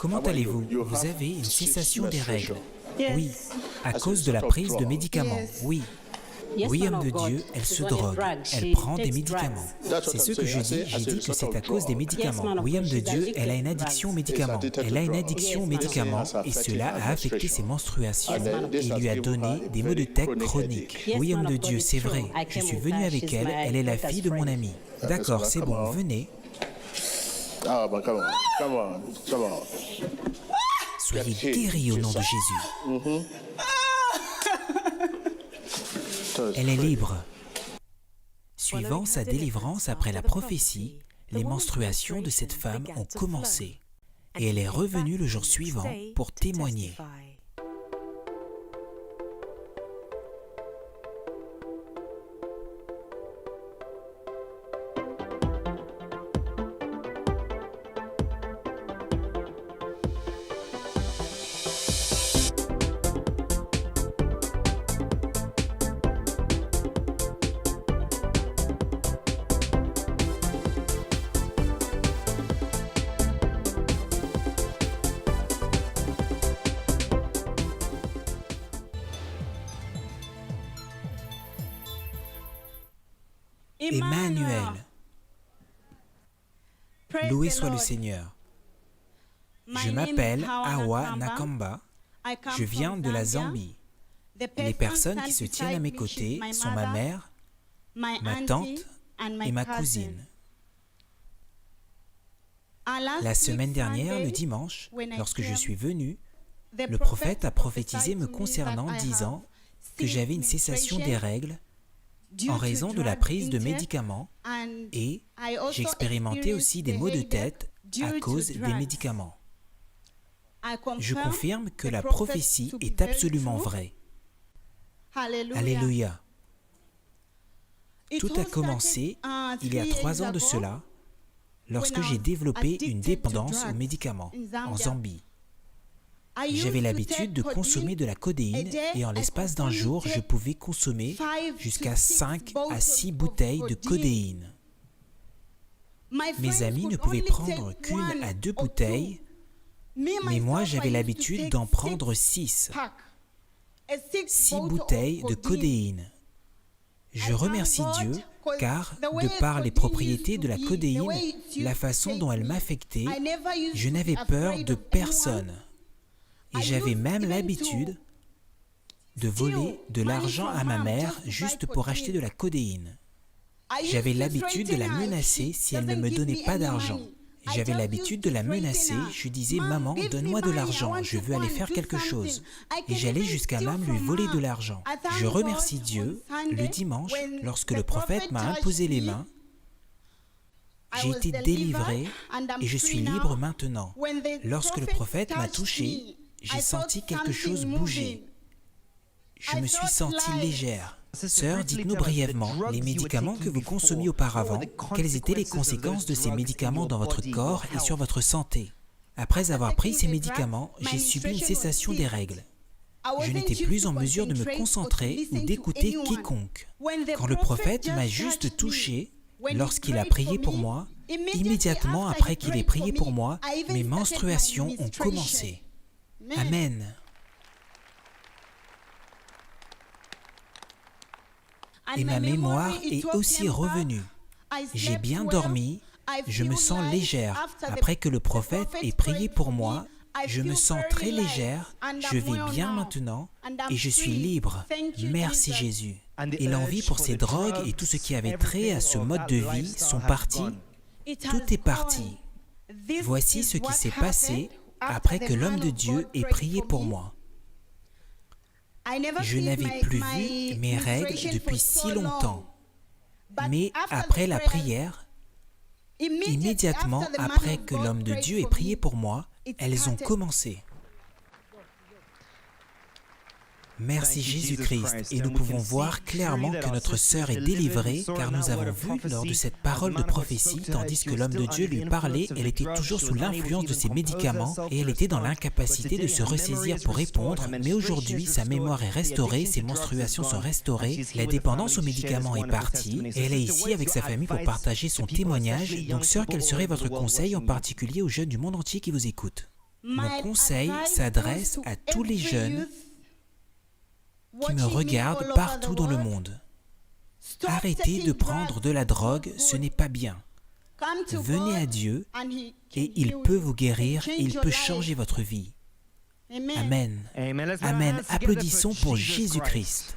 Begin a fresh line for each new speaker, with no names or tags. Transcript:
Comment allez-vous? Vous avez une cessation des règles? Oui.
Yes.
À cause de la prise de médicaments?
Yes.
Oui.
Yes,
Oui,
man
homme de
of God.
Dieu, elle se
She's on a
drogue.
drug.
Elle
She
prend des
takes
médicaments.
drugs.
C'est ce que je dis. J'ai dit que c'est à cause des médicaments.
man of
Oui,
God,
homme de
she's
Dieu,
addicted
elle a une
to
addiction aux
drugs.
médicaments. Elle a une addiction aux
Yes, man of
médicaments
God.
et cela a affecté ses menstruations.
Yes, man of
Et il lui a donné des maux de tête chroniques.
Yes,
Oui,
man
homme de
of God,
Dieu,
it's
c'est
true.
vrai.
I
Je
came
suis
with
venu
her.
avec
She's
elle.
my
Elle est la
daughter's
fille de mon
friend.
ami. D'accord, c'est bon, venez.
Ah, ben, come on.
Soyez guéris au nom de Jésus. Elle est libre. Suivant sa délivrance après la prophétie, les menstruations de cette femme ont commencé et elle est revenue le jour suivant pour témoigner. Emmanuel, loué soit le Seigneur. Je m'appelle Hawa Nakamba, je viens de la Zambie. Les personnes qui se tiennent à mes côtés sont ma mère, ma tante et ma cousine. La semaine dernière, le dimanche, lorsque je suis venu, le prophète a prophétisé me concernant, disant que j'avais une cessation des règles en raison de la prise de médicaments et j'expérimentais aussi des maux de tête à cause des médicaments. Je confirme que la prophétie est absolument vraie. Alléluia. Tout a commencé il y a 3 ans de cela, lorsque j'ai développé une dépendance aux médicaments en Zambie. J'avais l'habitude de consommer de la codéine et en l'espace d'un jour, je pouvais consommer jusqu'à 5 à 6 bouteilles de codéine. Mes amis ne pouvaient prendre qu'1 à 2 bouteilles, mais moi j'avais l'habitude d'en prendre 6. 6 bouteilles de codéine. Je remercie Dieu car, de par les propriétés de la codéine, la façon dont elle m'affectait, je n'avais peur de personne. Et j'avais même l'habitude de voler de l'argent à ma mère juste pour acheter de la codéine. J'avais l'habitude de la menacer si elle ne me donnait pas d'argent. J'avais l'habitude de la menacer, je disais « Maman, donne-moi de l'argent, je veux aller faire quelque chose ». Et j'allais jusqu'à même lui voler de l'argent. Je remercie Dieu, le dimanche, lorsque le prophète m'a imposé les mains, j'ai été délivré et je suis libre maintenant. Lorsque le prophète m'a touché, j'ai senti quelque chose bouger. Je me suis sentie légère. Sœur, dites-nous brièvement, les médicaments que vous consommiez auparavant, quelles étaient les conséquences de ces médicaments dans votre corps et sur votre santé? Après avoir pris ces médicaments, j'ai subi une cessation des règles. Je n'étais plus en mesure de me concentrer ou d'écouter quiconque. Quand le prophète m'a juste touché, lorsqu'il a prié pour moi, immédiatement après qu'il ait prié pour moi, mes menstruations ont commencé. Amen. Et ma mémoire est aussi revenue. J'ai bien dormi, je me sens légère. Après que le prophète ait prié pour moi, je me sens très légère, je vais bien maintenant et je suis libre. Merci Jésus. Et l'envie pour ces drogues et tout ce qui avait trait à ce mode de vie sont partis. Tout est parti. Voici ce qui s'est passé après que l'homme de Dieu ait prié pour moi. Je n'avais plus vu mes règles depuis si longtemps. Mais après la prière, immédiatement après que l'homme de Dieu ait prié pour moi, elles ont commencé. Merci Jésus-Christ, et nous pouvons voir clairement que notre sœur est délivrée, car nous avons vu lors de cette parole de prophétie, tandis que l'homme de Dieu lui parlait, elle était toujours sous l'influence de ses médicaments, et elle était dans l'incapacité de se ressaisir pour répondre, mais aujourd'hui, sa mémoire est restaurée, ses menstruations sont restaurées, la dépendance aux médicaments est partie, et elle est ici avec sa famille pour partager son témoignage. Donc sœur, quel serait votre conseil, en particulier aux jeunes du monde entier qui vous écoutent? Mon conseil s'adresse à tous les jeunes qui me regardent partout dans le monde. Arrêtez de prendre de la drogue, ce n'est pas bien. Venez à Dieu et il peut vous guérir, il peut changer votre vie. Amen. Amen. Applaudissons pour Jésus-Christ.